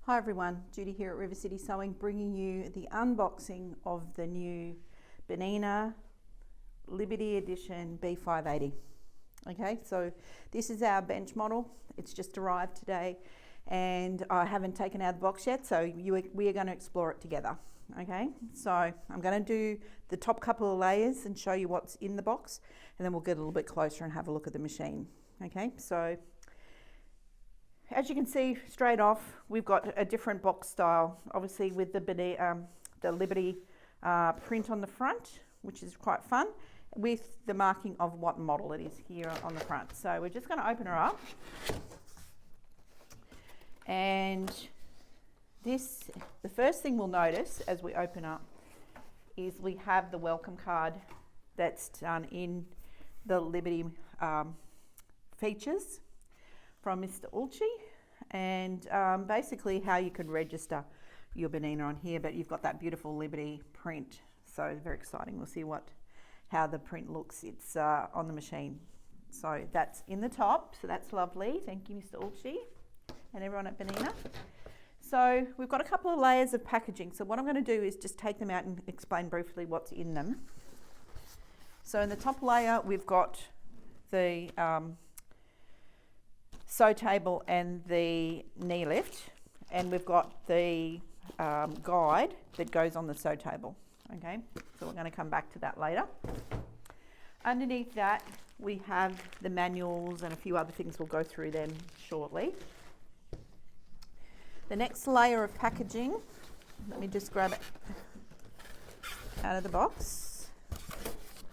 Hi everyone, Judy here at River City Sewing, bringing you the unboxing of the new Bernina Liberty Edition B580. Okay, so this is our bench model. It's just arrived today and I haven't taken out the box yet, so we are going to explore it together. Okay, so I'm going to do the top couple of layers and show you what's in the box, and then we'll get a little bit closer and have a look at the machine. Okay, so as you can see straight off, we've got a different box style, obviously with the Liberty print on the front, which is quite fun, with the marking of what model it is here on the front. So we're just going to open her up. And the first thing we'll notice as we open up is we have the welcome card that's done in the Liberty features from Mr. Ulchi, and basically how you can register your Bernina on here, but you've got that beautiful Liberty print, so very exciting. We'll see how the print looks. It's on the machine, so that's in the top, so that's lovely. Thank you, Mr. Ulchi, and everyone at Bernina. So we've got a couple of layers of packaging, so what I'm going to do is just take them out and explain briefly what's in them. So in the top layer we've got the sew table and the knee lift, and we've got the guide that goes on the sew table. Okay, so we're going to come back to that later. Underneath that we have the manuals and a few other things. We'll go through them shortly. The next layer of packaging, let me just grab it out of the box.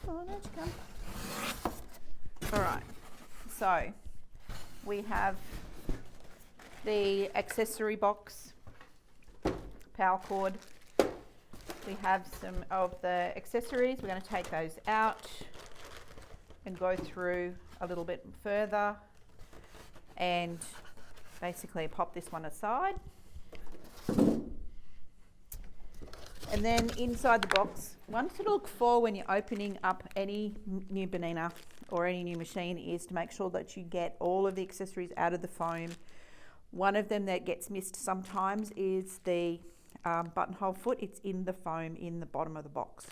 Oh, there you come. All right, so we have the accessory box, power cord. We have some of the accessories. We're going to take those out and go through a little bit further and basically pop this one aside. And then inside the box, one to look for when you're opening up any new Bernina or any new machine is to make sure that you get all of the accessories out of the foam. One of them that gets missed sometimes is the buttonhole foot. It's in the foam in the bottom of the box,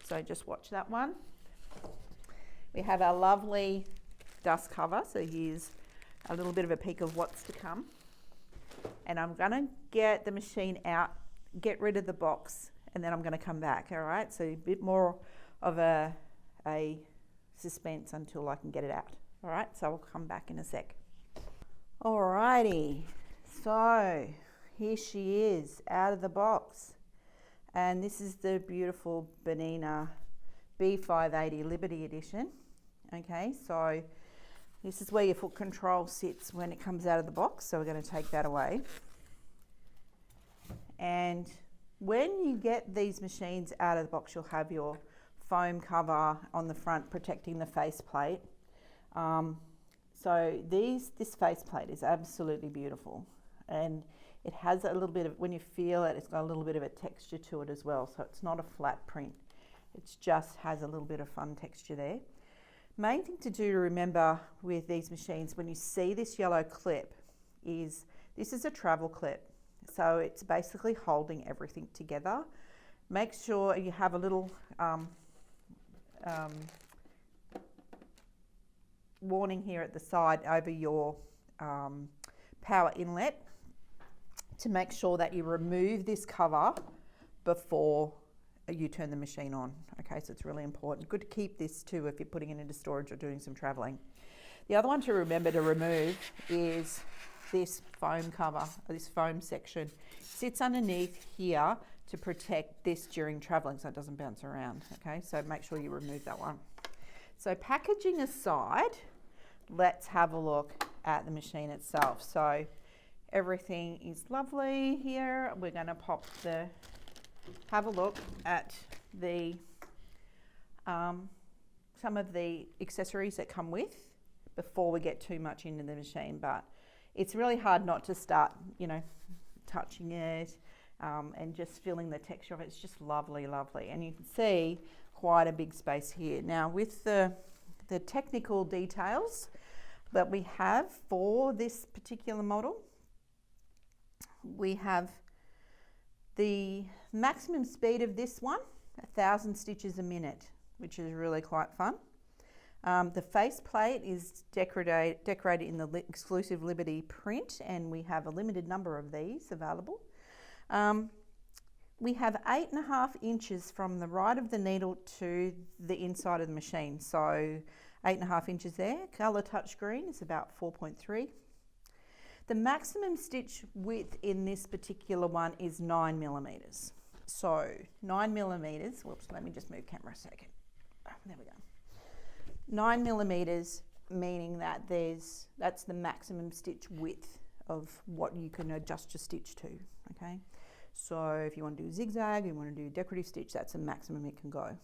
so just watch that one. We have our lovely dust cover, so here's a little bit of a peek of what's to come. And I'm going to get the machine out, get rid of the box, and then I'm going to come back. All right, so a bit more of a suspense until I can get it out. All right, so I'll come back in a sec. All righty, so here she is out of the box, and this is the beautiful Bernina B580 Liberty Edition. Okay, so this is where your foot control sits when it comes out of the box, so we're going to take that away. And when you get these machines out of the box, you'll have your foam cover on the front protecting the faceplate. So this faceplate is absolutely beautiful, and it has a little bit of, when you feel it, it's got a little bit of a texture to it as well, so it's not a flat print. It just has a little bit of fun texture there. Main thing to do to remember with these machines when you see this yellow clip is this is a travel clip, so it's basically holding everything together. Make sure you have a little warning here at the side over your power inlet to make sure that you remove this cover before you turn the machine on. Okay, so it's really important. Good to keep this too if you're putting it into storage or doing some traveling. The other one to remember to remove is this foam cover, this foam section. It sits underneath here to protect this during traveling so it doesn't bounce around. Okay, so make sure you remove that one. So packaging aside, let's have a look at the machine itself. So everything is lovely here. We're going to have a look at the some of the accessories that come with before we get too much into the machine, but it's really hard not to start, touching it and just feeling the texture of it. It's just lovely, lovely, and you can see quite a big space here. Now with the technical details that we have for this particular model, We have the maximum speed of this one, 1,000 stitches a minute, which is really quite fun. The face plate is decorated in the exclusive Liberty print, and we have a limited number of these available. We have 8.5 inches from the right of the needle to the inside of the machine. So 8.5 inches there. Colour touchscreen is about 4.3. The maximum stitch width in this particular one is 9 millimeters. So 9 millimeters, whoops, let me just move camera a second. There we go. 9 millimeters, meaning that that's the maximum stitch width of what you can adjust your stitch to, okay? So if you want to do zigzag, you want to do decorative stitch, that's the maximum it can go.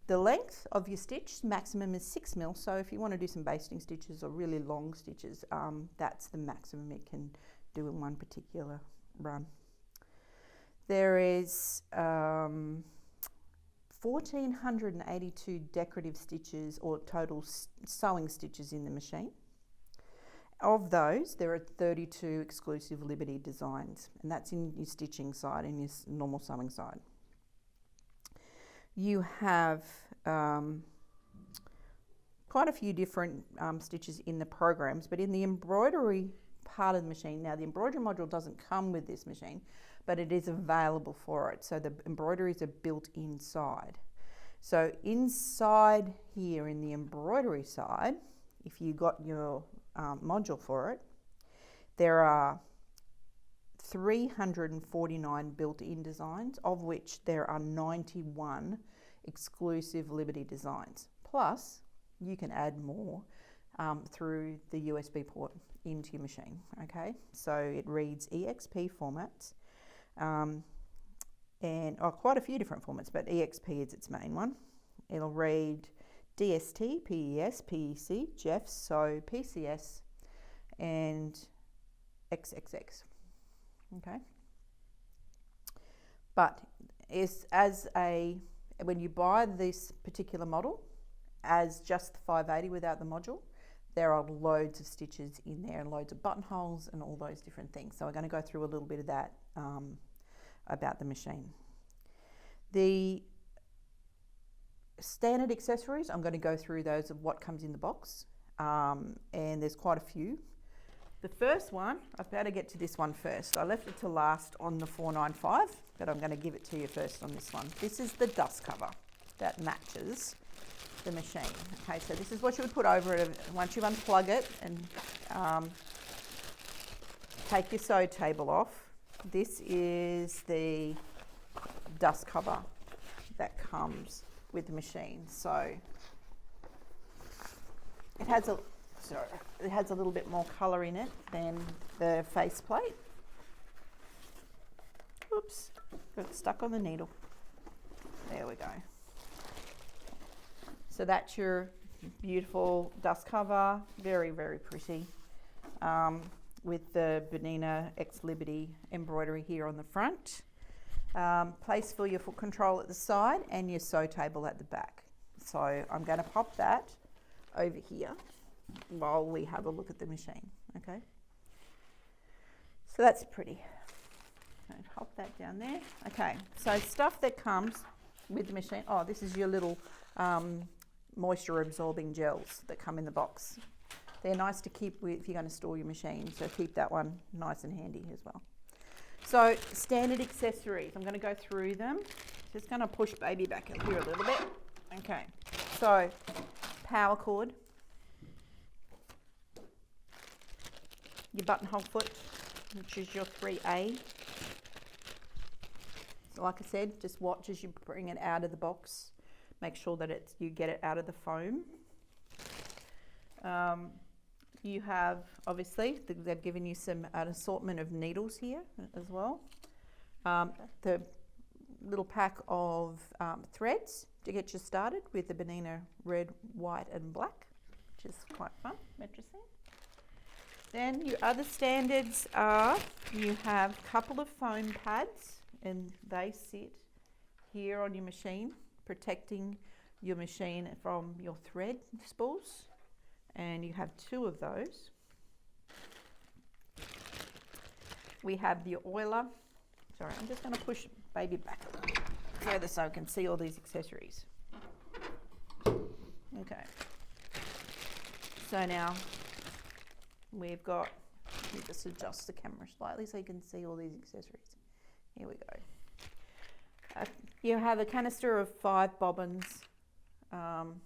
The length of your stitch maximum is 6 mil. So if you want to do some basting stitches or really long stitches, that's the maximum it can do in one particular run. There is 1,482 decorative stitches or total sewing stitches in the machine. Of those, there are 32 exclusive Liberty designs, and that's in your stitching side and your normal sewing side. You have quite a few different stitches in the programs, but in the embroidery part of the machine, now the embroidery module doesn't come with this machine, but it is available for it. So the embroideries are built inside. So inside here in the embroidery side, if you got your module for it, there are 349 built-in designs, of which there are 91 exclusive Liberty designs. Plus, you can add more through the USB port into your machine, okay? So it reads EXP formats, and quite a few different formats, but EXP is its main one. It'll read DST, PES, PEC, JEF, SO, PCS, and XXX, okay? But when you buy this particular model as just the 580 without the module, there are loads of stitches in there and loads of buttonholes and all those different things. So we're going to go through a little bit of that about the machine. The standard accessories, I'm going to go through those of what comes in the box, and there's quite a few. The first one, I better get to this one first. I left it to last on the 495, but I'm going to give it to you first on this one. This is the dust cover that matches the machine. Okay, so this is what you would put over it once you unplug it and take your sew table off. This is the dust cover that comes with the machine. So it has a little bit more colour in it than the face plate. Oops, got stuck on the needle. There we go. So that's your beautiful dust cover, very, very pretty, with the Bernina X Liberty embroidery here on the front. Place for your foot control at the side and your sew table at the back. So I'm going to pop that over here while we have a look at the machine, okay? So that's pretty. I'll pop that down there. Okay, so stuff that comes with the machine. Oh, this is your little moisture absorbing gels that come in the box. They're nice to keep with if you're going to store your machine, so keep that one nice and handy as well. So standard accessories, I'm going to go through them. Just going to push baby back up here a little bit. Okay, so power cord, your buttonhole foot, which is your 3A. So like I said, just watch as you bring it out of the box. Make sure that you get it out of the foam. You have, obviously, they've given you an assortment of needles here as well. The little pack of threads to get you started with the Bernina red, white and black, which is quite fun, interesting. Then your other standards are, you have a couple of foam pads, and they sit here on your machine, protecting your machine from your thread spools, and you have 2 of those. We have the oiler. Sorry, I'm just going to push baby back further so I can see all these accessories. Okay. So now we've got, let me just adjust the camera slightly so you can see all these accessories. Here we go. You have a canister of 5 bobbins. 1,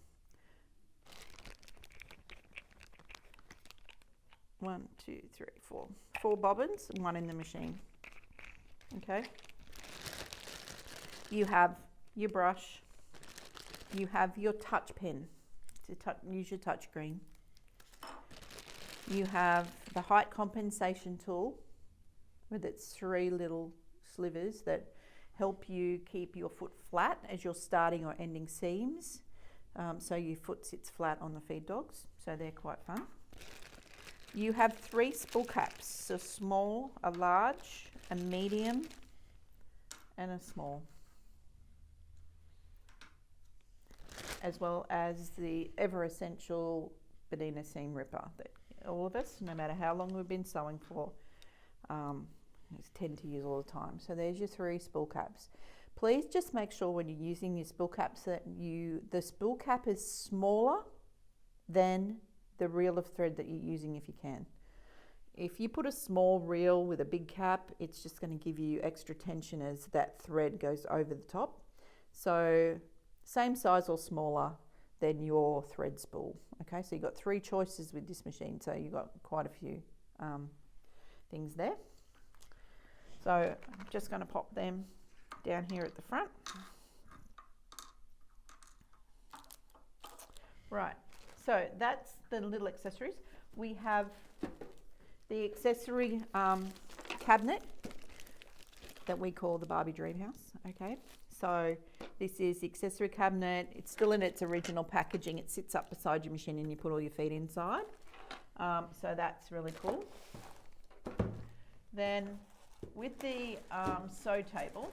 2, 3, 4. 4 bobbins, 1 in the machine. Okay. You have your brush. You have your touch pen to use your touch screen. You have the height compensation tool with its 3 little slivers that help you keep your foot flat as you're starting or ending seams. So your foot sits flat on the feed dogs, so they're quite fun. You have 3 spool caps, a small, a large, a medium, and a small. As well as the ever essential Bernina seam ripper that all of us, no matter how long we've been sewing for, tend to use all the time. So there's your 3 spool caps. Please just make sure when you're using your spool caps that the spool cap is smaller than the reel of thread that you're using if you can. If you put a small reel with a big cap, it's just going to give you extra tension as that thread goes over the top. So same size or smaller than your thread spool. Okay, so you've got 3 choices with this machine, so you've got quite a few things there. So I'm just going to pop them down here at the front. Right, so that's the little accessories. We have the accessory cabinet that we call the Barbie Dream House. Okay, so this is the accessory cabinet. It's still in its original packaging. It sits up beside your machine and you put all your feet inside. So that's really cool. Then with the sew table,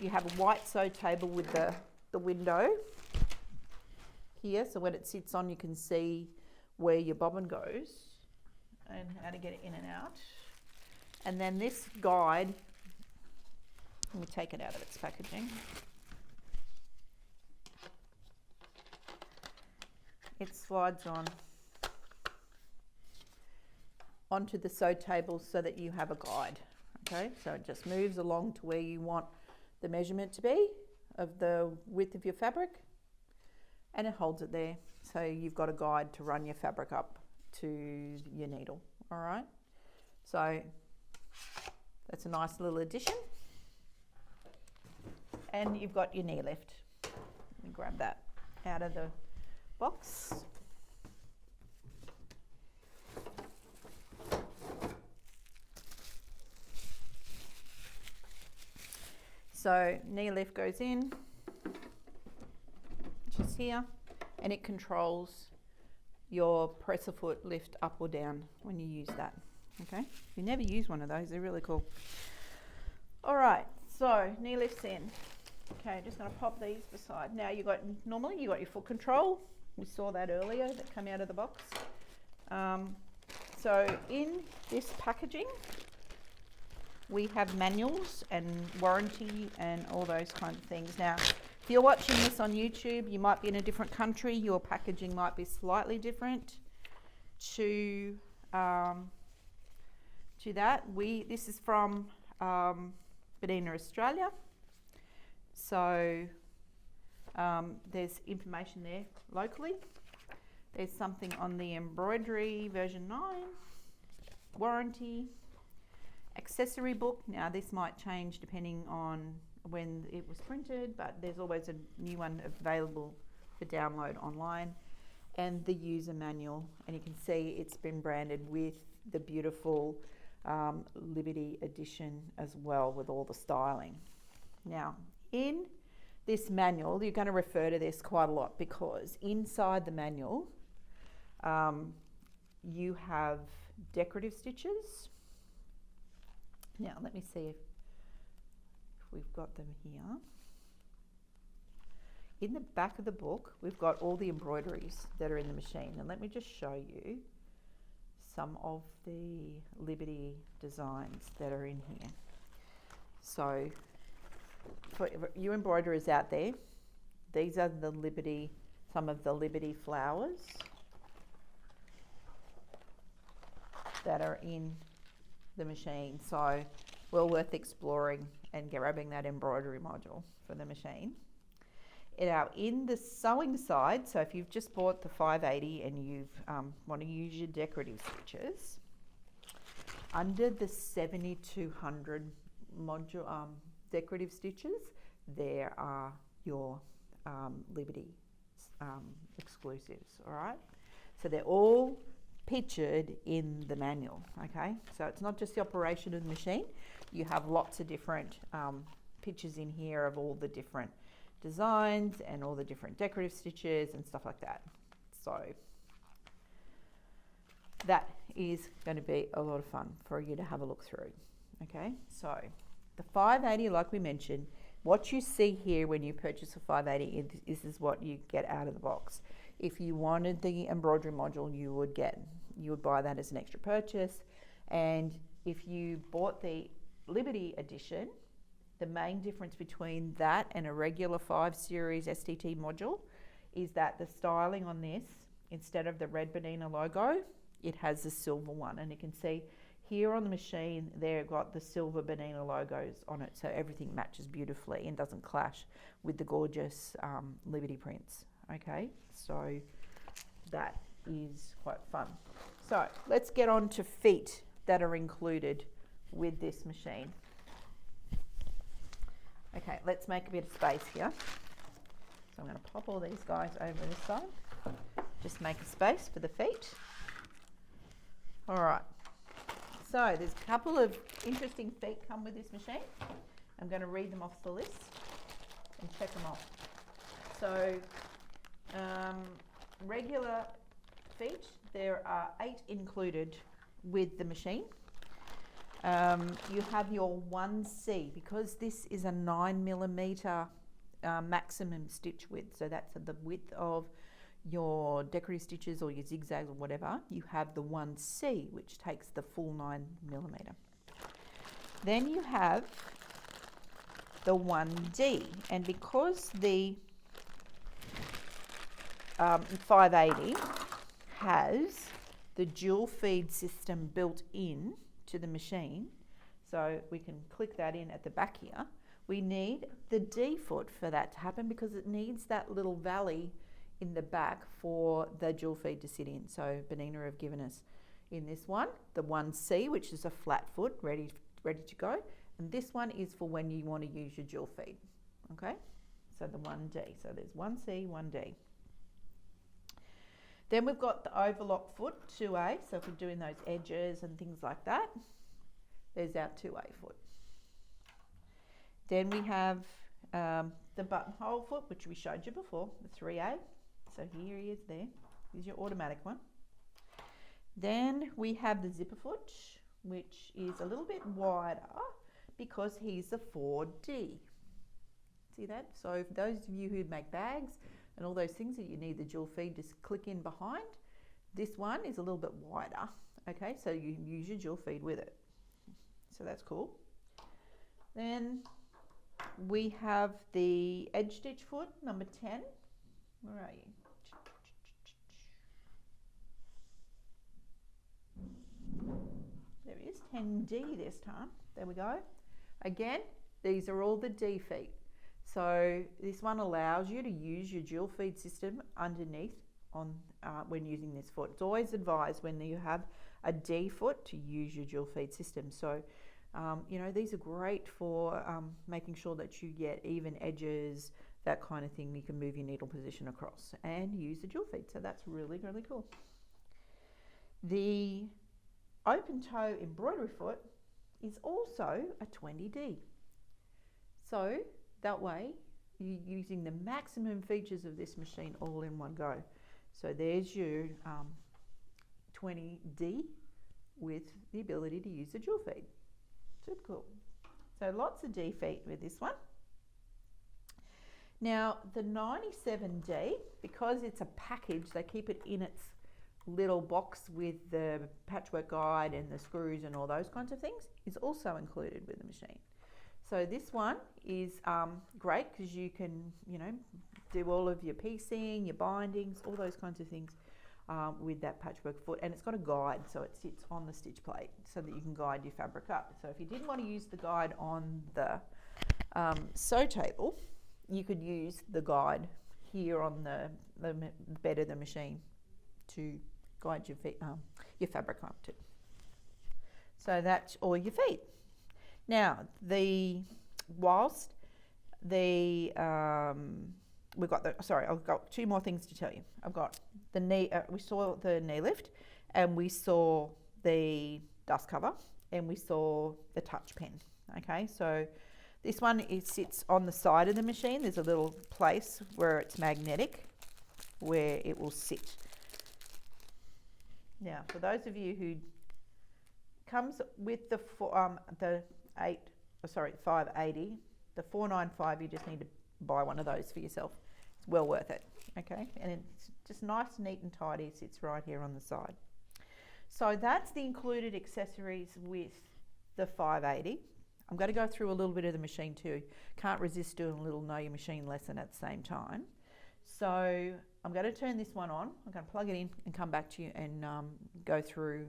you have a white sew table with the window here. So when it sits on, you can see where your bobbin goes and how to get it in and out. And then this guide, let me take it out of its packaging. It slides onto the sew table so that you have a guide. Okay, so it just moves along to where you want the measurement to be of the width of your fabric, and it holds it there. So you've got a guide to run your fabric up to your needle. All right, so that's a nice little addition. And you've got your knee lift. Let me grab that out of the box. So knee lift goes in, just here, and it controls your presser foot lift up or down when you use that. Okay, if you never use one of those, they're really cool. All right, so knee lifts in. Okay, just going to pop these beside. Now normally you got your foot control. We saw that earlier that come out of the box. So in this packaging, we have manuals and warranty and all those kinds of things. Now, if you're watching this on YouTube, you might be in a different country. Your packaging might be slightly different to that. This is from Bernina, Australia. So there's information there locally. There's something on the embroidery version 9, warranty, accessory book. Now this might change depending on when it was printed, but there's always a new one available for download online, and the user manual. And you can see it's been branded with the beautiful Liberty edition as well, with all the styling. Now in this manual, you're going to refer to this quite a lot, because inside the manual you have decorative stitches. Now let me see if we've got them here. In the back of the book, we've got all the embroideries that are in the machine, and let me just show you. some of the Liberty designs that are in here. So for you embroiderers out there, these are the Liberty, some of the Liberty flowers that are in the machine. So well worth exploring and grabbing that embroidery module for the machine. Now in the sewing side, so if you've just bought the 580 and you want to use your decorative stitches, under the 7200 module decorative stitches, there are your Liberty exclusives, all right? So they're all pictured in the manual, okay? So it's not just the operation of the machine. You have lots of different pictures in here of all the different designs and all the different decorative stitches and stuff like that. So that is going to be a lot of fun for you to have a look through. Okay, so the 580, like we mentioned, what you see here when you purchase a 580 is what you get out of the box. If you wanted the embroidery module, you would buy that as an extra purchase. And if you bought the Liberty edition, the main difference between that and a regular 5 series STT module is that the styling on this, instead of the red Bernina logo, it has the silver one. And you can see here on the machine, they've got the silver Bernina logos on it. So everything matches beautifully and doesn't clash with the gorgeous Liberty prints. Okay, so that is quite fun. So let's get on to feet that are included with this machine. Okay, let's make a bit of space here. So I'm going to pop all these guys over this side. Just make a space for the feet. All right. So there's a couple of interesting feet come with this machine. I'm going to read them off the list and check them off. So regular feet, there are 8 included with the machine. You have your 1C, because this is a 9mm maximum stitch width, so that's the width of your decorative stitches or your zigzags or whatever. You have the 1C, which takes the full 9mm. Then you have the 1D, and because the 580 has the dual feed system built in to the machine, so we can click that in at the back here, we need the D foot for that to happen, because it needs that little valley in the back for the dual feed to sit in. So Bernina have given us in this one the 1C, which is a flat foot ready to go, and this one is for when you want to use your dual feed. Okay, so the 1D, so there's 1C, 1D. Then we've got the overlock foot, 2A, so if we're doing those edges and things like that, there's our 2A foot. Then we have the buttonhole foot, which we showed you before, the 3A. So here he is there. Here's your automatic one. Then we have the zipper foot, which is a little bit wider because he's a 4D. See that? So for those of you who make bags and all those things that you need the dual feed to click in behind, this one is a little bit wider. Okay, so you can use your dual feed with it. So that's cool. Then we have the edge stitch foot, number 10. Where are you? There it is, 10D this time. There we go. Again, these are all the D feet. So this one allows you to use your dual feed system underneath on when using this foot. It's always advised when you have a D foot to use your dual feed system. So you know, these are great for making sure that you get even edges, that kind of thing. You can move your needle position across and use the dual feed. So that's really, really cool. The open toe embroidery foot is also a 20D. So that way you're using the maximum features of this machine all in one go. So there's your 20D with the ability to use the dual feed. Super cool. So lots of D feet with this one. Now the 97D, because it's a package, they keep it in its little box with the patchwork guide and the screws and all those kinds of things is also included with the machine. So this one is great because you can, you know, do all of your piecing, your bindings, all those kinds of things with that patchwork foot. And it's got a guide, so it sits on the stitch plate so that you can guide your fabric up. So if you didn't want to use the guide on the sew table, you could use the guide here on the bed of the machine to guide your fabric up to. So that's all your feet. Now, whilst the we've got I've got two more things to tell you. I've got the knee. We saw the knee lift, and we saw the dust cover, and we saw the touch pen. Okay, so this one, it sits on the side of the machine. There's a little place where it's magnetic, where it will sit. Now, for those of you who comes with the 580, the 495, you just need to buy one of those for yourself. It's well worth it, okay? And it's just nice, neat and tidy. It sits right here on the side. So that's the included accessories with the 580. I'm going to go through a little bit of the machine too. Can't resist doing a little Know Your Machine lesson at the same time. So I'm going to turn this one on. I'm going to plug it in and come back to you and go through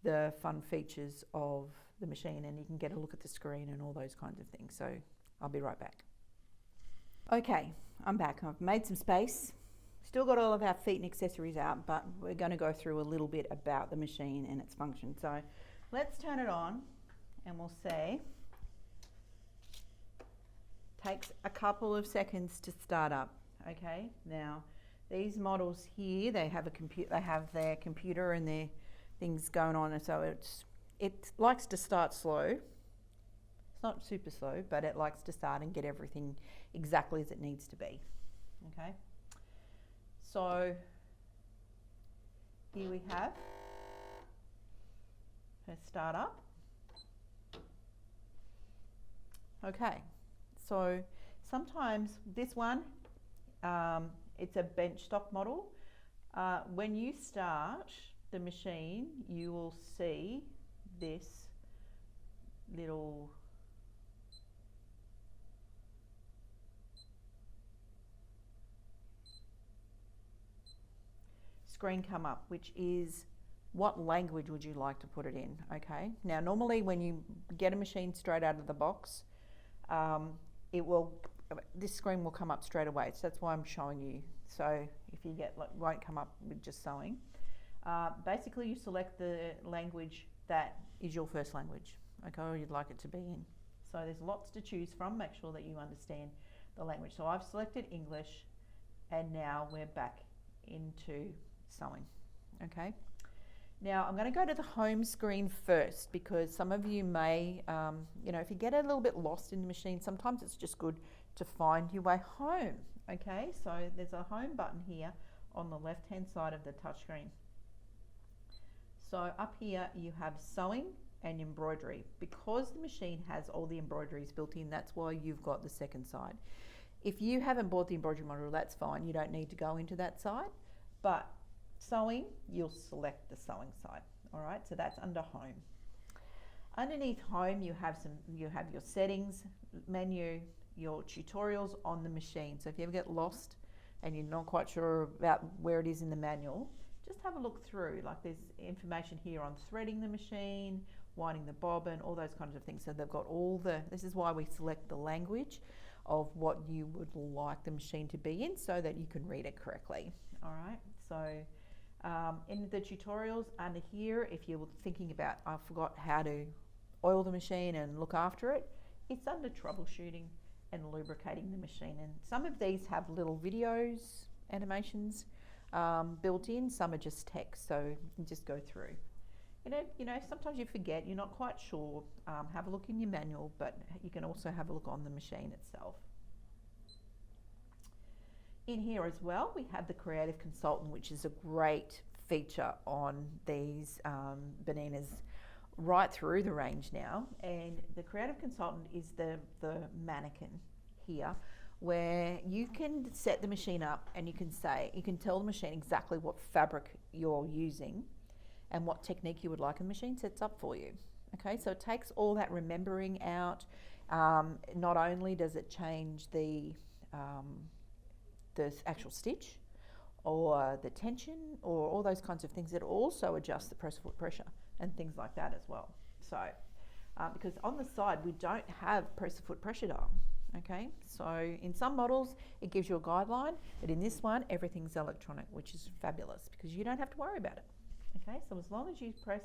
the fun features of the machine, and you can get a look at the screen and all those kinds of things. So I'll be right back. Okay, I'm back. I've made some space. Still got all of our feet and accessories out, but we're going to go through a little bit about the machine and its function. So let's turn it on and we'll see. Takes a couple of seconds to start up. Okay, now these models here, they have their computer and their things going on, and so it likes to start slow. It's not super slow, but it likes to start and get everything exactly as it needs to be. Okay, so here we have her start up. Okay, so sometimes this one, it's a bench stock model. When you start the machine, you will see this little screen come up, which is what language would you like to put it in. Okay, now normally when you get a machine straight out of the box, this screen will come up straight away, so that's why I'm showing you. So if you won't come up with just sewing. Basically you select the language that is your first language, okay, or you'd like it to be in. So there's lots to choose from. Make sure that you understand the language. So I've selected English, and now we're back into sewing. Okay, now I'm going to go to the home screen first, because some of you may, if you get a little bit lost in the machine, sometimes it's just good to find your way home. Okay, so there's a home button here on the left hand side of the touchscreen. So up here you have sewing and embroidery. Because the machine has all the embroideries built in, that's why you've got the second side. If you haven't bought the embroidery module, that's fine, you don't need to go into that side. But sewing, you'll select the sewing side. All right, so that's under home. Underneath home, you have your settings menu, your tutorials on the machine. So if you ever get lost and you're not quite sure about where it is in the manual, just have a look through. Like there's information here on threading the machine, winding the bobbin, all those kinds of things. So they've got this is why we select the language of what you would like the machine to be in, so that you can read it correctly. All right, so in the tutorials under here, if you're thinking about, I forgot how to oil the machine and look after it, it's under troubleshooting and lubricating the machine. And some of these have little videos, animations built in, some are just text, so you can just go through. You know, sometimes you forget, you're not quite sure, have a look in your manual, but you can also have a look on the machine itself. In here as well, we have the Creative Consultant, which is a great feature on these Berninas right through the range now. And the Creative Consultant is the mannequin here, where you can set the machine up and you can tell the machine exactly what fabric you're using and what technique you would like, and the machine sets up for you. Okay, so it takes all that remembering out. Not only does it change the actual stitch or the tension or all those kinds of things, it also adjusts the press foot pressure and things like that as well. So because on the side we don't have press foot pressure dial. Okay, so in some models it gives you a guideline, but in this one everything's electronic, which is fabulous because you don't have to worry about it. Okay, so as long as you press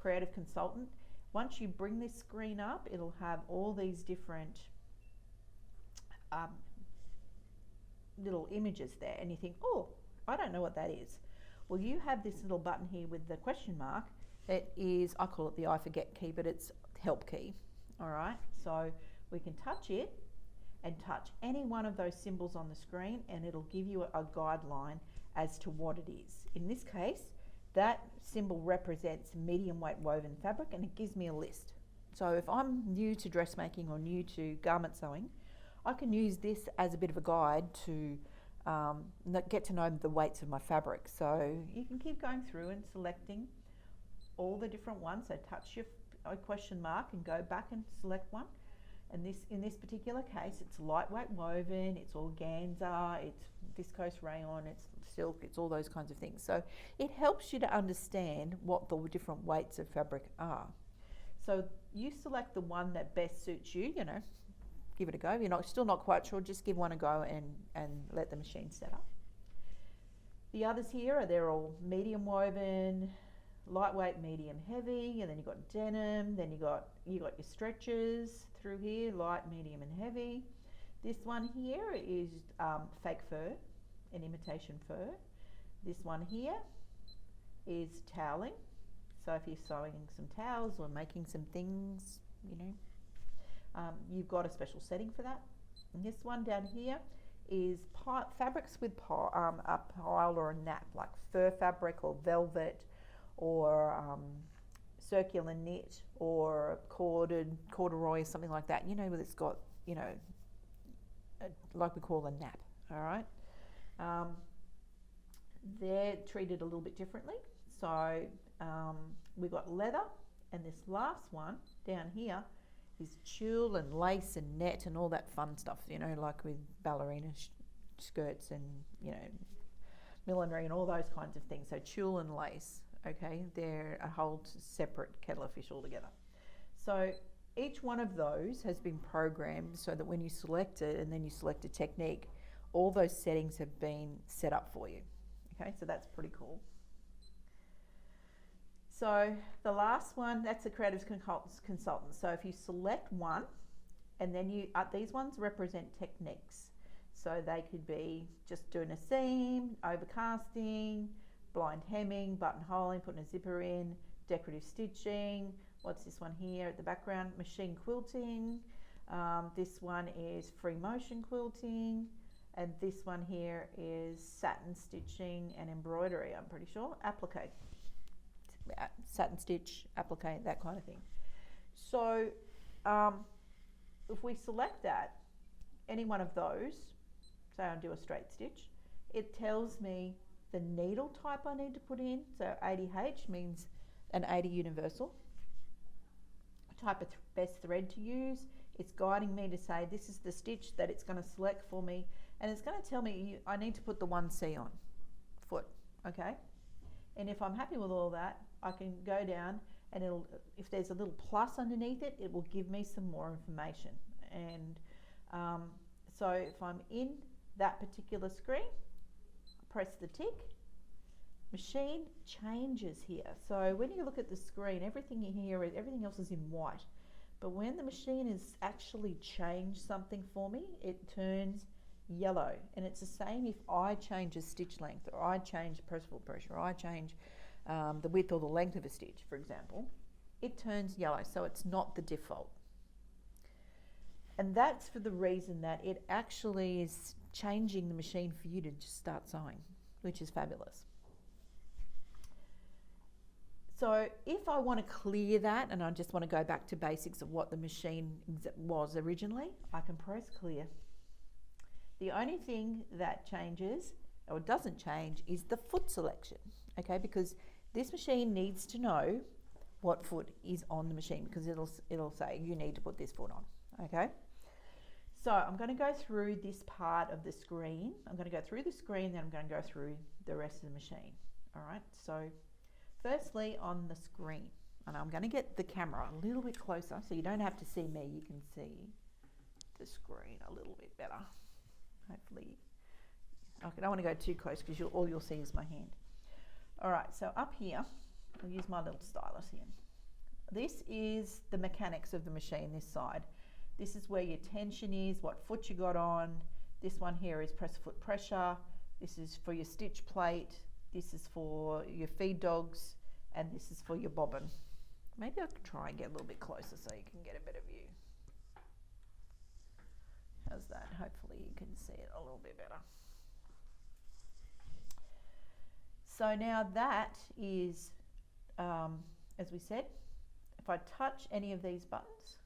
Creative Consultant, once you bring this screen up, it'll have all these different little images there, and you think, oh, I don't know what that is. Well, you have this little button here with the question mark. It is, I call it the I forget key, but it's help key. All right, so we can touch it and touch any one of those symbols on the screen, and it'll give you a guideline as to what it is. In this case, that symbol represents medium weight woven fabric, and it gives me a list. So if I'm new to dressmaking or new to garment sewing, I can use this as a bit of a guide to get to know the weights of my fabric. So you can keep going through and selecting all the different ones. So touch your question mark and go back and select one. And in this particular case, it's lightweight woven, it's organza, it's viscose rayon, it's silk, it's all those kinds of things. So it helps you to understand what the different weights of fabric are. So you select the one that best suits you, give it a go. If you're still not quite sure, just give one a go and let the machine set up. The others here they're all medium woven, lightweight, medium, heavy, and then you've got denim, then you got your stretches through here, light, medium and heavy. This one here is fake fur, an imitation fur. This one here is toweling. So if you're sewing some towels or making some things, you've got a special setting for that. And this one down here is fabrics with a pile or a nap, like fur fabric or velvet or circular knit or corduroy or something like that, where it's got, like we call a nap, all right? They're treated a little bit differently. So we've got leather, and this last one down here is tulle and lace and net and all that fun stuff, like with ballerina skirts and, millinery and all those kinds of things. So tulle and lace. Okay, they're a whole separate kettle of fish altogether. So each one of those has been programmed so that when you select it and then you select a technique, all those settings have been set up for you. Okay, so that's pretty cool. So the last one, that's a Creative Consultant. So if you select one, and then these ones represent techniques. So they could be just doing a seam, overcasting, blind hemming, buttonholing, putting a zipper in, decorative stitching. What's this one here at the background? Machine quilting. This one is free motion quilting. And this one here is satin stitching and embroidery, I'm pretty sure. Applique. Satin stitch, applique, that kind of thing. So if we select that, any one of those, say I do a straight stitch, it tells me the needle type I need to put in. So 80H means an 80 universal. Type of best thread to use. It's guiding me to say this is the stitch that it's going to select for me, and it's going to tell me I need to put the 1C on foot, okay? And if I'm happy with all that, I can go down and if there's a little plus underneath it, it will give me some more information. And so if I'm in that particular screen, press the tick, machine changes here. So when you look at the screen, everything else is in white. But when the machine has actually changed something for me, it turns yellow. And it's the same if I change a stitch length, or I change press foot pressure, or I change the width or the length of a stitch, for example, it turns yellow. So it's not the default. And that's for the reason that it actually is changing the machine for you to just start sewing, which is fabulous. So if I want to clear that and I just want to go back to basics of what the machine was originally, I can press clear. The only thing that changes or doesn't change is the foot selection, okay? Because this machine needs to know what foot is on the machine, because it'll say you need to put this foot on, okay? So I'm going to go through this part of the screen. I'm going to go through the screen, then I'm going to go through the rest of the machine. All right, so firstly on the screen, and I'm going to get the camera a little bit closer so you don't have to see me, you can see the screen a little bit better, hopefully. I don't want to go too close because all you'll see is my hand. All right, so up here, I'll use my little stylus here. This is the mechanics of the machine, this side. This is where your tension is, what foot you got on. This one here is press foot pressure. This is for your stitch plate. This is for your feed dogs. And this is for your bobbin. Maybe I could try and get a little bit closer so you can get a better view. How's that? Hopefully you can see it a little bit better. So now that is, as we said, if I touch any of these buttons,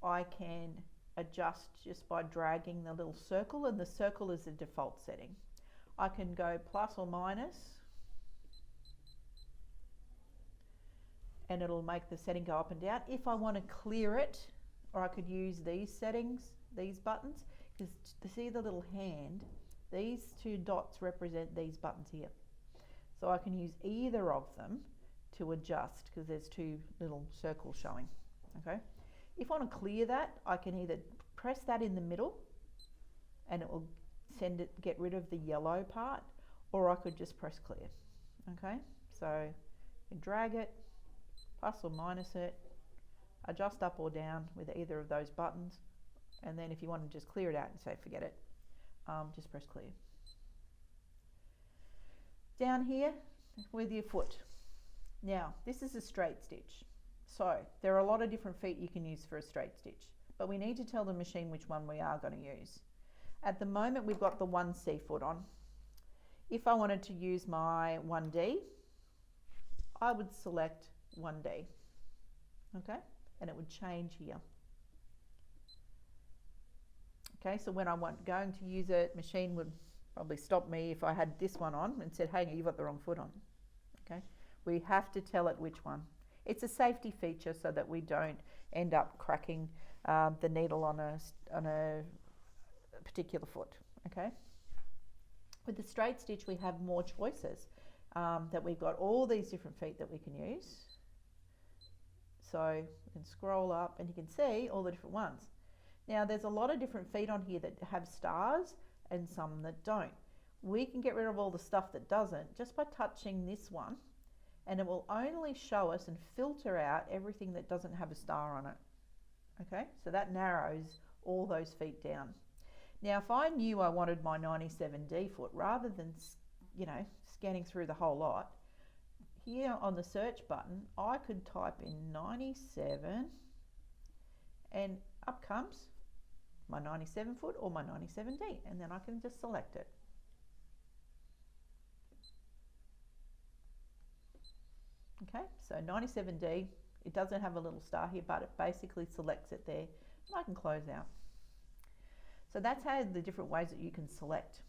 I can adjust just by dragging the little circle, and the circle is the default setting. I can go plus or minus, and it'll make the setting go up and down. If I want to clear it, or I could use these settings, these buttons, because to see the little hand, these two dots represent these buttons here. So I can use either of them to adjust, because there's two little circles showing, okay? If I want to clear that, I can either press that in the middle and it will get rid of the yellow part, or I could just press clear, okay? So you can drag it, plus or minus it, adjust up or down with either of those buttons, and then if you want to just clear it out and say forget it, just press clear. Down here with your foot. Now, this is a straight stitch. So there are a lot of different feet you can use for a straight stitch, but we need to tell the machine which one we are going to use. At the moment, we've got the 1C foot on. If I wanted to use my 1D, I would select 1D, okay? And it would change here. Okay, so when I'm going to use it, machine would probably stop me if I had this one on and said, hey, you've got the wrong foot on, okay? We have to tell it which one. It's a safety feature so that we don't end up cracking the needle on a particular foot, okay? With the straight stitch, we have more choices, that we've got all these different feet that we can use. So we can scroll up and you can see all the different ones. Now there's a lot of different feet on here that have stars and some that don't. We can get rid of all the stuff that doesn't just by touching this one, and it will only show us and filter out everything that doesn't have a star on it. Okay, so that narrows all those feet down. Now if I knew I wanted my 97D foot, rather than, you know, scanning through the whole lot, here on the search button I could type in 97 and up comes my 97 foot or my 97D, and then I can just select it. Okay, so 97D, it doesn't have a little star here, but it basically selects it there, and I can close out. So that's how the different ways that you can select.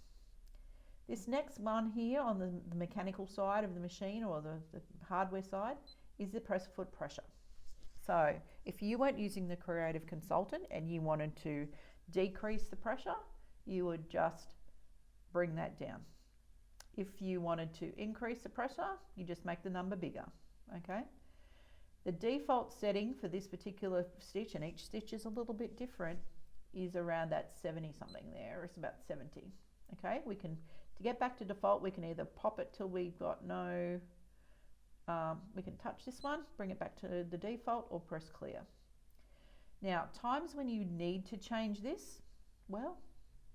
This next one here on the mechanical side of the machine, or the hardware side, is the press foot pressure. So if you weren't using the Creative Consultant and you wanted to decrease the pressure, you would just bring that down. If you wanted to increase the pressure, you just make the number bigger, okay? The default setting for this particular stitch, and each stitch is a little bit different, is around that 70 something there. It's about 70, okay? We can, to get back to default, we can either pop it till we've got no, we can touch this one, bring it back to the default, or press clear. Now, times when you need to change this, well,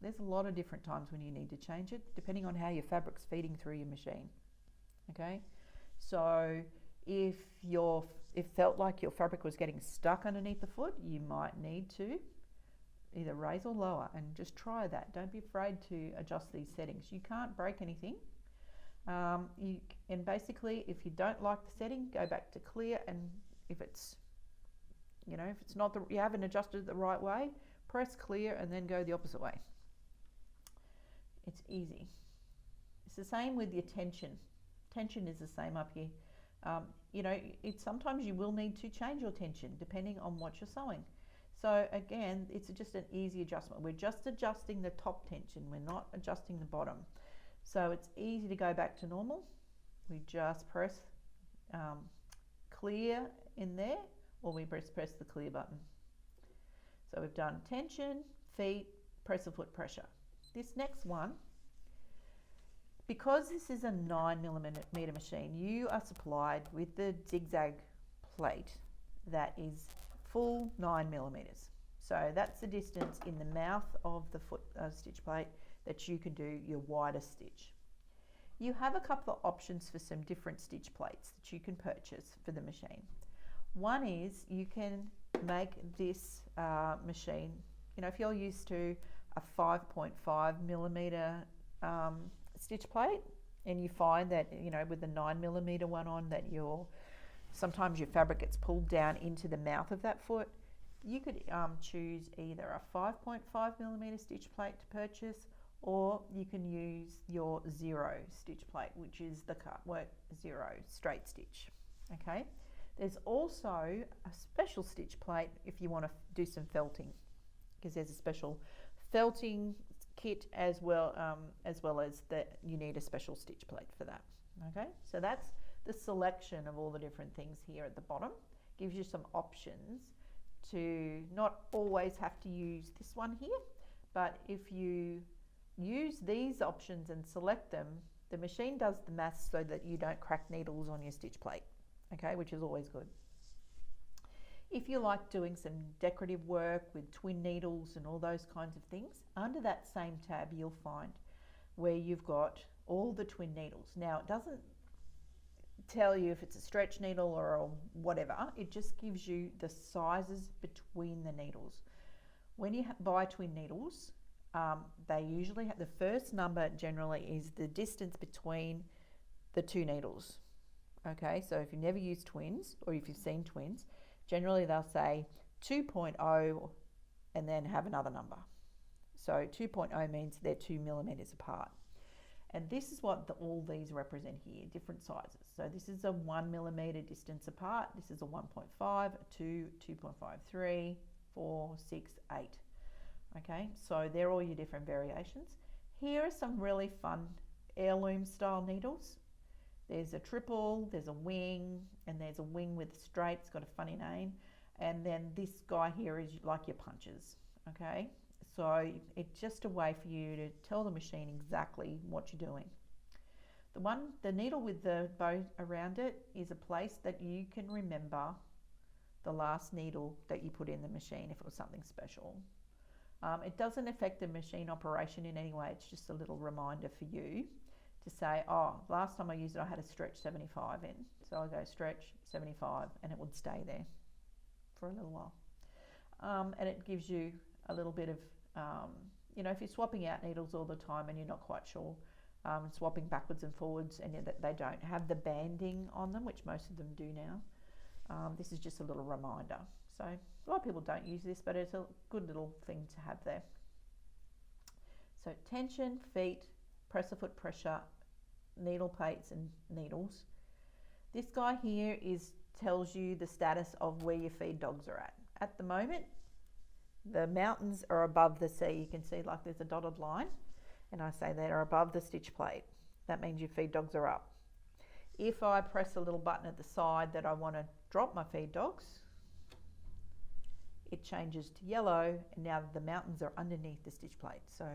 there's a lot of different times when you need to change it, depending on how your fabric's feeding through your machine, okay? So if it felt like your fabric was getting stuck underneath the foot, you might need to either raise or lower, and just try that. Don't be afraid to adjust these settings. You can't break anything. And basically, if you don't like the setting, go back to clear, and if it's, you know, if it's not you haven't adjusted it the right way, press clear and then go the opposite way. It's easy. It's the same with your tension. Tension is the same up here. Sometimes you will need to change your tension depending on what you're sewing. So again, it's just an easy adjustment. We're just adjusting the top tension. We're not adjusting the bottom. So it's easy to go back to normal. We just press clear in there, or we press the clear button. So we've done tension, feet, press of foot pressure. This next one, because this is a 9mm machine, you are supplied with the zigzag plate that is full 9mm. So that's the distance in the mouth of the foot stitch plate that you can do your widest stitch. You have a couple of options for some different stitch plates that you can purchase for the machine. One is you can make this machine, if you're used to a 5.5mm stitch plate, and you find that with the 9mm one on that sometimes your fabric gets pulled down into the mouth of that foot, you could choose either a 5.5mm stitch plate to purchase, or you can use your 0 stitch plate, which is the Cutwork 0 straight stitch. Okay, there's also a special stitch plate if you want to do some felting, because there's a special felting kit as well as that you need a special stitch plate for that. Okay, so that's the selection of all the different things here at the bottom. Gives you some options to not always have to use this one here, but if you use these options and select them, the machine does the maths so that you don't crack needles on your stitch plate, okay, which is always good. If you like doing some decorative work with twin needles and all those kinds of things, under that same tab you'll find where you've got all the twin needles. Now it doesn't tell you if it's a stretch needle or whatever, it just gives you the sizes between the needles. When you buy twin needles, they usually have, the first number generally is the distance between the two needles. Okay, so if you never use twins, or if you've seen twins, generally they'll say 2.0 and then have another number. So 2.0 means they're 2mm apart. And this is what all these represent here, different sizes. So this is a 1mm distance apart. This is a 1.5, a 2, 2.5, 3, 4, 6, 8. Okay, so they're all your different variations. Here are some really fun heirloom style needles. There's a triple, there's a wing, and there's a wing with a straight. It's got a funny name. And then this guy here is like your punches. Okay, so it's just a way for you to tell the machine exactly what you're doing. The needle with the bow around it is a place that you can remember the last needle that you put in the machine if it was something special. It doesn't affect the machine operation in any way. It's just a little reminder for you to say, oh, last time I used it, I had a stretch 75 in. So I go stretch 75 and it would stay there for a little while. And it gives you a little bit of, if you're swapping out needles all the time and you're not quite sure, swapping backwards and forwards and they don't have the banding on them, which most of them do now, this is just a little reminder. So a lot of people don't use this, but it's a good little thing to have there. So tension, feet, press of foot pressure, needle plates and needles. This guy here tells you the status of where your feed dogs are at. At the moment, the mountains are above the sea. You can see like there's a dotted line, and I say they are above the stitch plate. That means your feed dogs are up. If I press a little button at the side that I want to drop my feed dogs, it changes to yellow, and now the mountains are underneath the stitch plate. So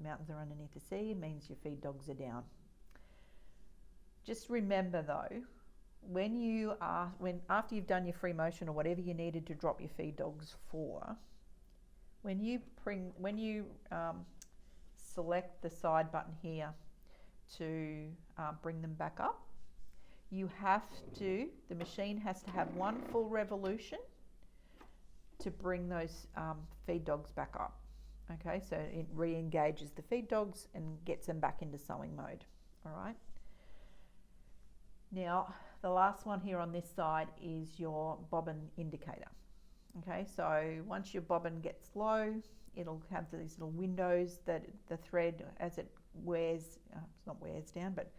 mountains are underneath the sea means your feed dogs are down. Just remember though, after you've done your free motion or whatever you needed to drop your feed dogs for, when you select the side button here to bring them back up, the machine has to have one full revolution to bring those feed dogs back up. Okay, so it re-engages the feed dogs and gets them back into sewing mode. All right. Now, the last one here on this side is your bobbin indicator. Okay, so once your bobbin gets low, it'll have these little windows that the thread, as it wears, it's not wears down, but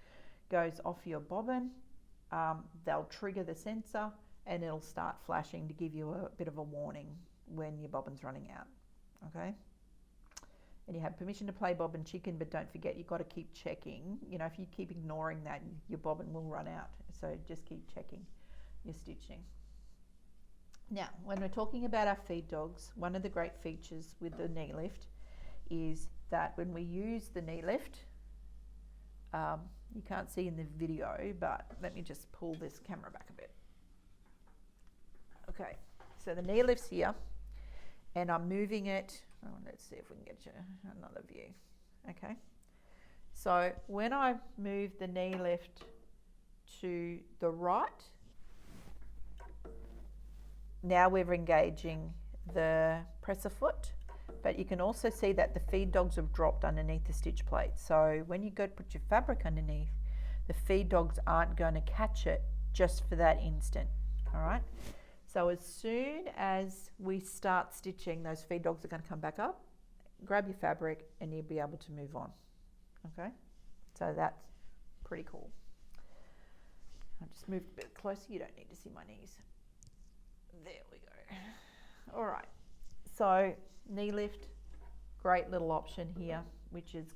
goes off your bobbin, they'll trigger the sensor and it'll start flashing to give you a bit of a warning when your bobbin's running out. Okay, and you have permission to play bobbin chicken, but don't forget you've got to keep checking. You know, if you keep ignoring that, your bobbin will run out. So just keep checking your stitching. Now, when we're talking about our feed dogs, one of the great features with the knee lift is that when we use the knee lift, you can't see in the video, but let me just pull this camera back a bit. Okay, so the knee lift's here, and I'm moving it. Oh, let's see if we can get you another view. Okay, so when I move the knee lift to the right, now we're engaging the presser foot, but you can also see that the feed dogs have dropped underneath the stitch plate. So when you go to put your fabric underneath, the feed dogs aren't going to catch it just for that instant. All right. So as soon as we start stitching, those feed dogs are going to come back up, grab your fabric, and you'll be able to move on. Okay. So that's pretty cool. I'll just move a bit closer. You don't need to see my knees. There we go. All right. So knee lift, great little option here, which is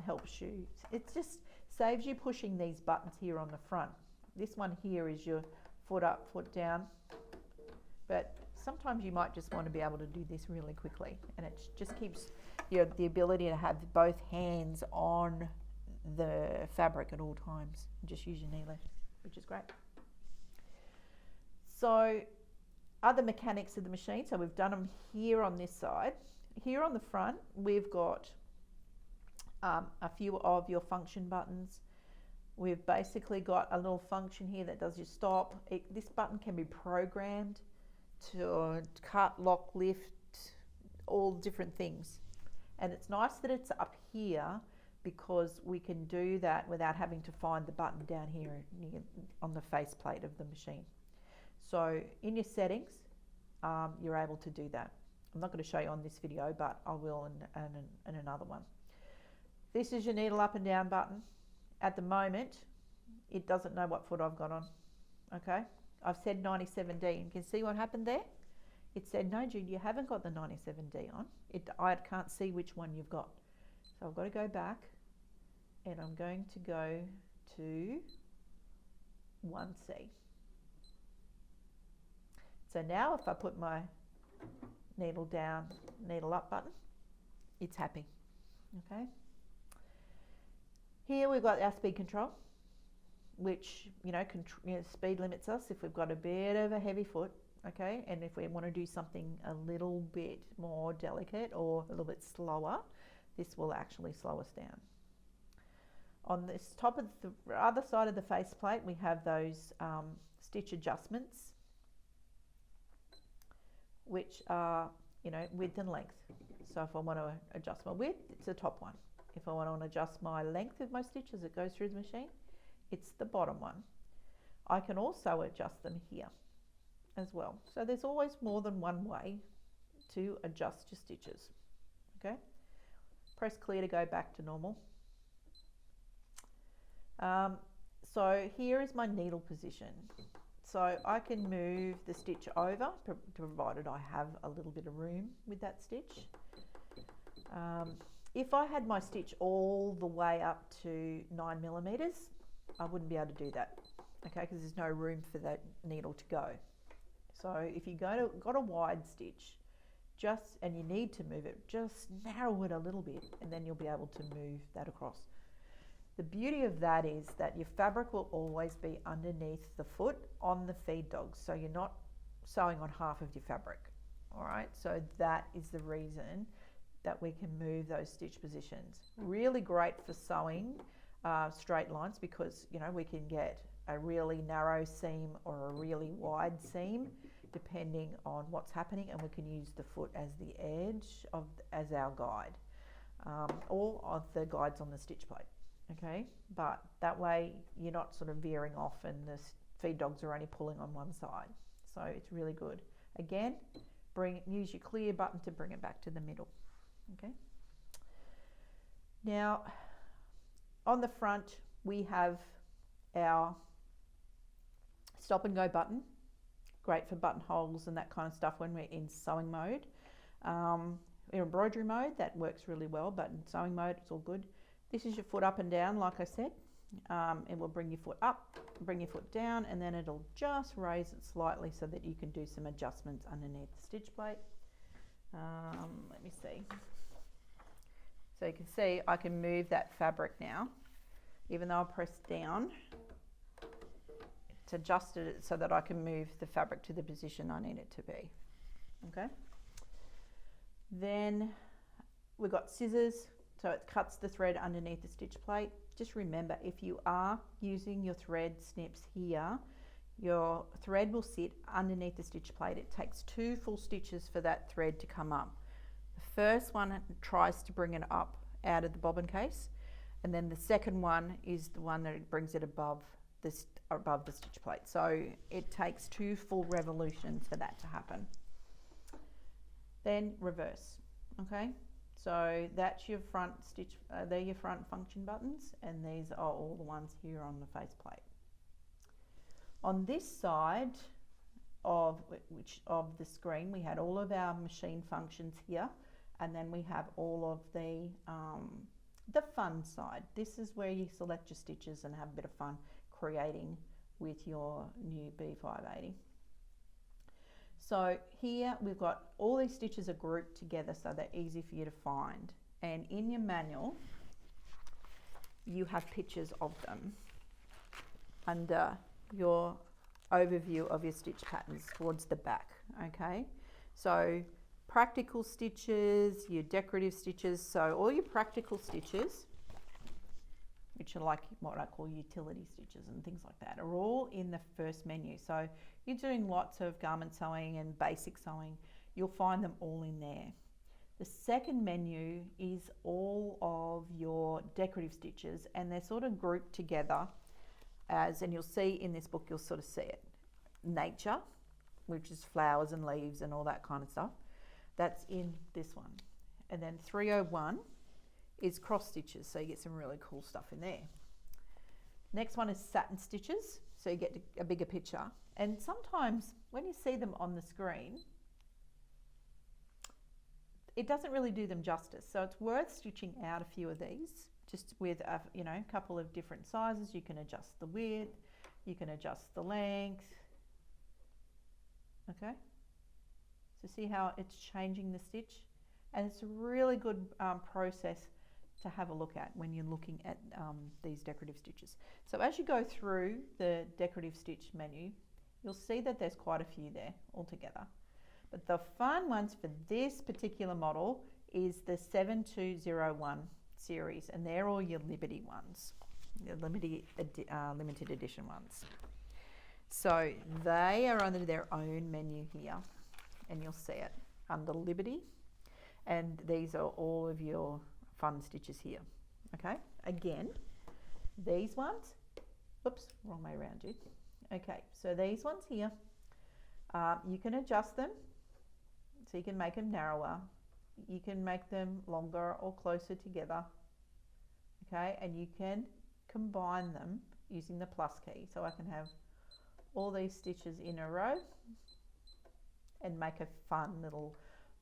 helps you. It just saves you pushing these buttons here on the front. This one here is your foot up, foot down. But sometimes you might just want to be able to do this really quickly, and it just keeps the ability to have both hands on the fabric at all times. Just use your knee lift, which is great. So other mechanics of the machine, so we've done them here on this side. Here on the front, we've got a few of your function buttons. We've basically got a little function here that does your stop. This button can be programmed to cut, lock, lift, all different things. And it's nice that it's up here because we can do that without having to find the button down here on the faceplate of the machine. So in your settings, you're able to do that. I'm not going to show you on this video, but I will in another one. This is your needle up and down button. At the moment, it doesn't know what foot I've got on. Okay, I've said 97D. You can see what happened there? It said, no, Jude, you haven't got the 97D on. I can't see which one you've got. So I've got to go back, and I'm going to go to 1C. So now if I put my needle down, needle up button, it's happy. Okay. Here we've got our speed control, which speed limits us if we've got a bit of a heavy foot. Okay, and if we want to do something a little bit more delicate or a little bit slower, this will actually slow us down. On this top of the other side of the faceplate, we have those stitch adjustments, which are width and length. So if I want to adjust my width, it's the top one. If I want to adjust my length of my stitch as it goes through the machine, it's the bottom one. I can also adjust them here as well. So there's always more than one way to adjust your stitches. Okay, press clear to go back to normal. So here is my needle position. So I can move the stitch over, provided I have a little bit of room with that stitch. If I had my stitch all the way up to 9mm, I wouldn't be able to do that, okay, because there's no room for that needle to go. So if you got a wide stitch, and you need to move it, just narrow it a little bit, and then you'll be able to move that across. The beauty of that is that your fabric will always be underneath the foot on the feed dogs, so you're not sewing on half of your fabric. All right, so that is the reason that we can move those stitch positions. Really great for sewing straight lines, because we can get a really narrow seam or a really wide seam depending on what's happening, and we can use the foot as the edge as our guide, or of the guides on the stitch plate. Okay, but that way you're not sort of veering off and the feed dogs are only pulling on one side. So it's really good. Again, use your clear button to bring it back to the middle. Okay. Now, on the front, we have our stop and go button. Great for buttonholes and that kind of stuff when we're in sewing mode. In embroidery mode, that works really well, but in sewing mode, it's all good. This is your foot up and down, like I said. It will bring your foot up, bring your foot down, and then it'll just raise it slightly so that you can do some adjustments underneath the stitch plate. Let me see. So you can see I can move that fabric now, even though I press down. It's adjusted it so that I can move the fabric to the position I need it to be. Okay. Then we've got scissors, so it cuts the thread underneath the stitch plate. Just remember, if you are using your thread snips here, your thread will sit underneath the stitch plate. It takes 2 full stitches for that thread to come up. The first one tries to bring it up out of the bobbin case, and then the second one is the one that brings it above the stitch plate. So it takes 2 full revolutions for that to happen. Then reverse, okay? So that's your front stitch, they're your front function buttons, and these are all the ones here on the faceplate. On this side of the screen, we had all of our machine functions here, and then we have all of the fun side. This is where you select your stitches and have a bit of fun creating with your new B580. So here we've got all these stitches are grouped together so they're easy for you to find. And in your manual, you have pictures of them under your overview of your stitch patterns towards the back, okay? So practical stitches, your decorative stitches, so all your practical stitches, which are like what I call utility stitches and things like that, are all in the first menu. So you're doing lots of garment sewing and basic sewing, you'll find them all in there. The second menu is all of your decorative stitches, and they're sort of grouped together as, and you'll see in this book, you'll sort of see it. Nature, which is flowers and leaves and all that kind of stuff. That's in this one. And then 301 is cross stitches, so you get some really cool stuff in there. Next one is satin stitches, so you get a bigger picture. And sometimes when you see them on the screen, it doesn't really do them justice. So it's worth stitching out a few of these, just with a couple of different sizes. You can adjust the width, you can adjust the length. Okay, so see how it's changing the stitch, and it's a really good process to have a look at when you're looking at these decorative stitches. So as you go through the decorative stitch menu, you'll see that there's quite a few there altogether. But the fun ones for this particular model is the 7201 series, and they're all your Liberty ones, the limited edition ones. So they are under their own menu here, and you'll see it under Liberty, and these are all of your fun stitches here. Okay, again, these ones, oops, wrong way around, dude. Okay, so these ones here, you can adjust them, so you can make them narrower, you can make them longer or closer together, okay, and you can combine them using the plus key. So I can have all these stitches in a row and make a fun little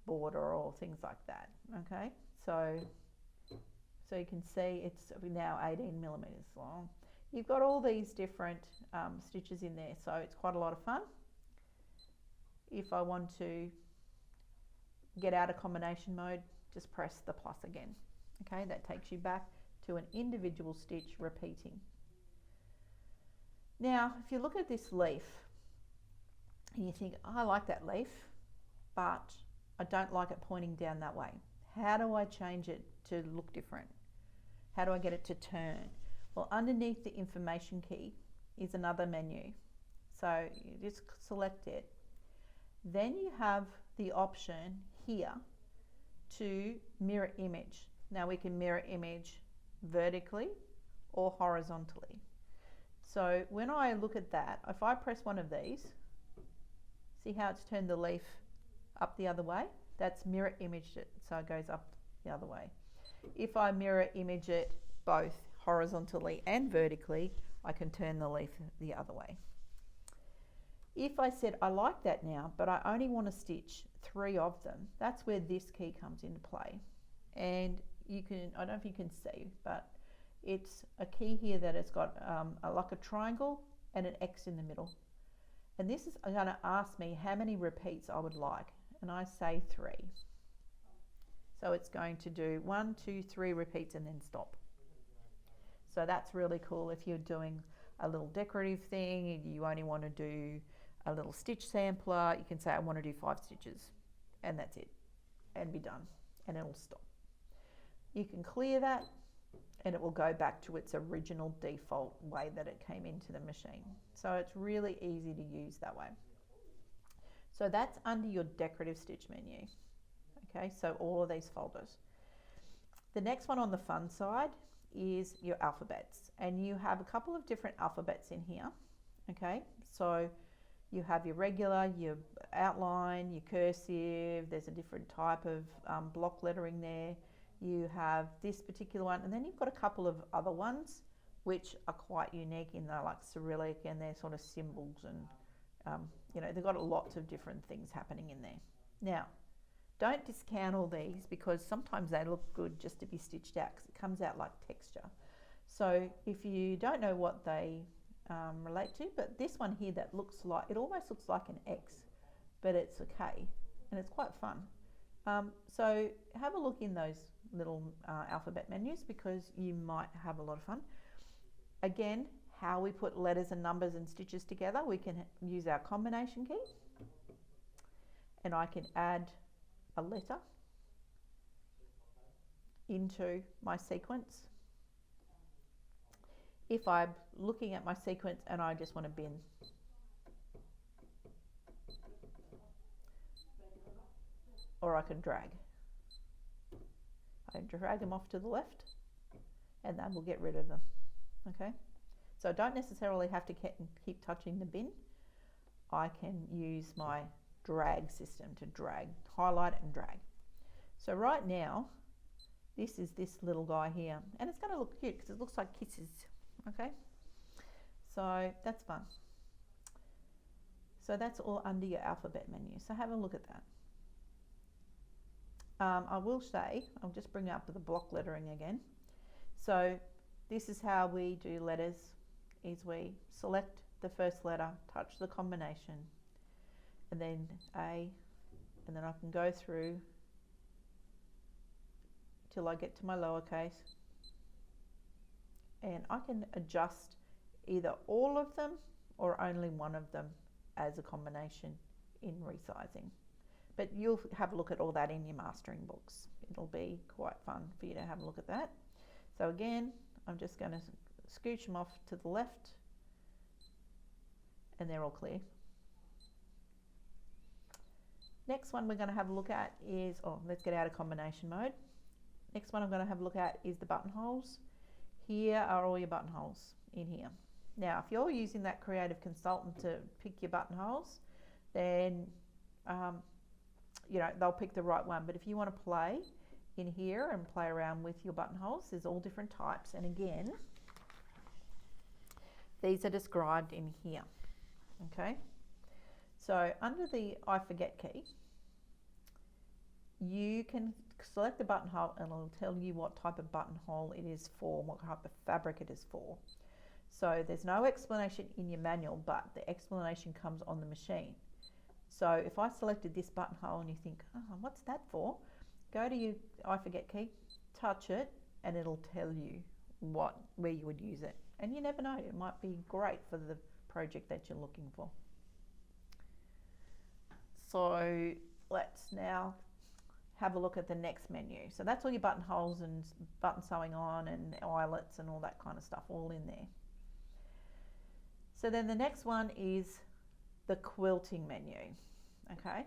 border or things like that. Okay, so you can see it's now 18 millimeters long. You've got all these different stitches in there, so it's quite a lot of fun. If I want to get out of combination mode, just press the plus again. Okay, that takes you back to an individual stitch repeating. Now, if you look at this leaf and you think, oh, I like that leaf, but I don't like it pointing down that way. How do I change it to look different? How do I get it to turn? Well, underneath the information key is another menu. So you just select it. Then you have the option here to mirror image. Now we can mirror image vertically or horizontally. So when I look at that, if I press one of these, See how it's turned the leaf up the other way? That's mirror imaged it, so it goes up the other way. If I mirror image it both horizontally and vertically, I can turn the leaf the other way. If I said I like that now, but I only want to stitch 3 of them, that's where this key comes into play. And you can, I don't know if you can see, but it's a key here that has got like a triangle and an X in the middle. And this is going to ask me how many repeats I would like. And I say 3. So it's going to do 1, 2, 3 repeats and then stop. So that's really cool if you're doing a little decorative thing and you only want to do a little stitch sampler. You can say I want to do 5 stitches and that's it, and be done, and it'll stop. You can clear that and it will go back to its original default way that it came into the machine. So it's really easy to use that way. So that's under your decorative stitch menu. Okay, so all of these folders. The next one on the fun side is your alphabets, and you have a couple of different alphabets in here. Okay, so you have your regular, your outline, your cursive, there's a different type of block lettering there. You have this particular one, and then you've got a couple of other ones which are quite unique in they're like Cyrillic and they're sort of symbols, and you know, they've got lots of different things happening in there. Now, don't discount all these because sometimes they look good just to be stitched out because it comes out like texture. So if you don't know what they relate to, but this one here that looks like, it almost looks like an X, but it's a K, and it's quite fun. So have a look in those little alphabet menus because you might have a lot of fun. Again, how we put letters and numbers and stitches together, we can use our combination key, and I can add a letter into my sequence. If I'm looking at my sequence and I just want to bin, or I can drag. I drag them off to the left and that will get rid of them. Okay, so I don't necessarily have to keep touching the bin. I can use my drag system to drag, highlight and drag. So right now, this is this little guy here, and it's going to look cute because it looks like kisses. Okay, so that's fun. So that's all under your alphabet menu. So have a look at that. I will say, I'll just bring up the block lettering again. So this is how we do letters, is we select the first letter, touch the combination, and then A, and then I can go through till I get to my lowercase, and I can adjust either all of them or only one of them as a combination in resizing. But you'll have a look at all that in your mastering books. It'll be quite fun for you to have a look at that. So again, I'm just going to scooch them off to the left, and they're all clear. Next one we're going to have a look at is, let's get out of combination mode. Next one I'm going to have a look at is the buttonholes. Here are all your buttonholes in here. Now, if you're using that Creative Consultant to pick your buttonholes, then you know, they'll pick the right one. But if you want to play in here and play around with your buttonholes, there's all different types. And again, these are described in here. Okay, so under the I forget key, you can select the buttonhole and it'll tell you what type of buttonhole it is for, what type of fabric it is for. So there's no explanation in your manual, but the explanation comes on the machine. So if I selected this buttonhole and you think, oh, what's that for? Go to your I forget key, touch it, and it'll tell you where you would use it. And you never know, it might be great for the project that you're looking for. So let's now have a look at the next menu. So that's all your buttonholes and button sewing on and eyelets and all that kind of stuff all in there. So then the next one is the quilting menu. Okay,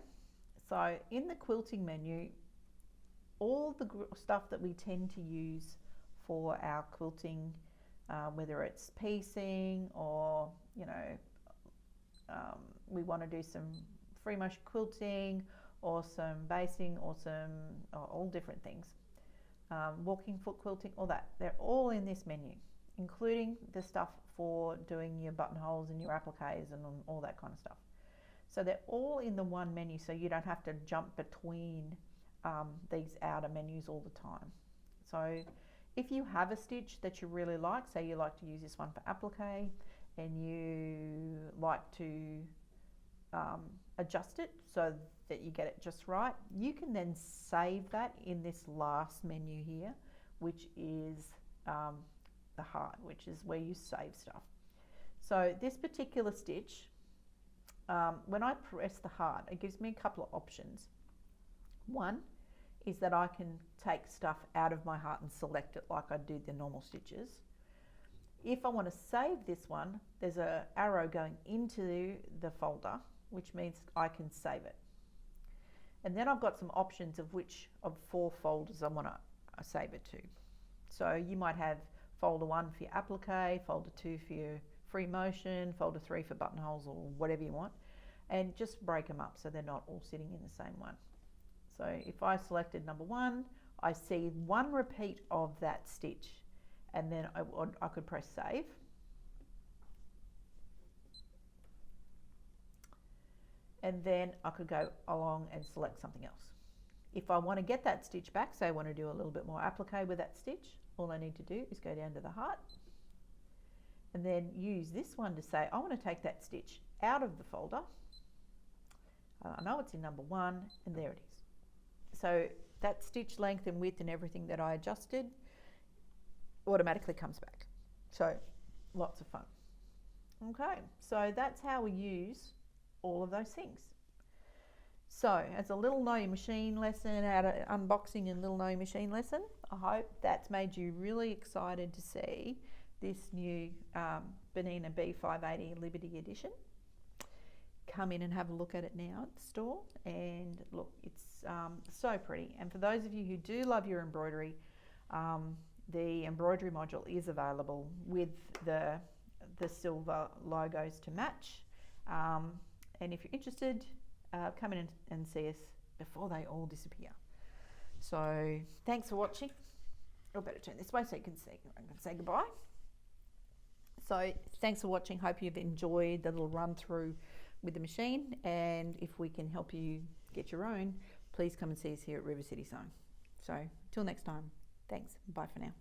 so in the quilting menu, all the stuff that we tend to use for our quilting, whether it's piecing or, you know, we want to do some free motion quilting, or some basting, or all different things. Walking foot quilting, all that. They're all in this menu, including the stuff for doing your buttonholes and your appliques and all that kind of stuff. So they're all in the one menu, so you don't have to jump between these outer menus all the time. So if you have a stitch that you really like, say you like to use this one for applique, and you like to adjust it so that you get it just right, you can then save that in this last menu here, which is the heart, which is where you save stuff. So this particular stitch, when I press the heart, it gives me a couple of options. One is that I can take stuff out of my heart and select it like I do the normal stitches. If I want to save this one, there's an arrow going into the folder, which means I can save it. And then I've got some options of which of 4 folders I want to save it to. So you might have folder 1 for your applique, folder 2 for your free motion, folder 3 for buttonholes, or whatever you want, and just break them up so they're not all sitting in the same one. So if I selected number 1, I see one repeat of that stitch, and then I could press save. And then I could go along and select something else. If I want to get that stitch back, say I want to do a little bit more applique with that stitch, all I need to do is go down to the heart and then use this one to say I want to take that stitch out of the folder. I know it's in number 1, and there it is. So that stitch length and width and everything that I adjusted automatically comes back. So lots of fun. Okay, so that's how we use all of those things. So as a little know your machine lesson, unboxing and little know your machine lesson, I hope that's made you really excited to see this new Bernina B580 Liberty Edition. Come in and have a look at it now at the store, and look, it's so pretty. And for those of you who do love your embroidery, the embroidery module is available with the silver logos to match. And if you're interested, come in and see us before they all disappear. So thanks for watching. I better turn this way so you can see. I can say goodbye. So thanks for watching. Hope you've enjoyed the little run through with the machine. And if we can help you get your own, please come and see us here at River City Sewn. So till next time, thanks. Bye for now.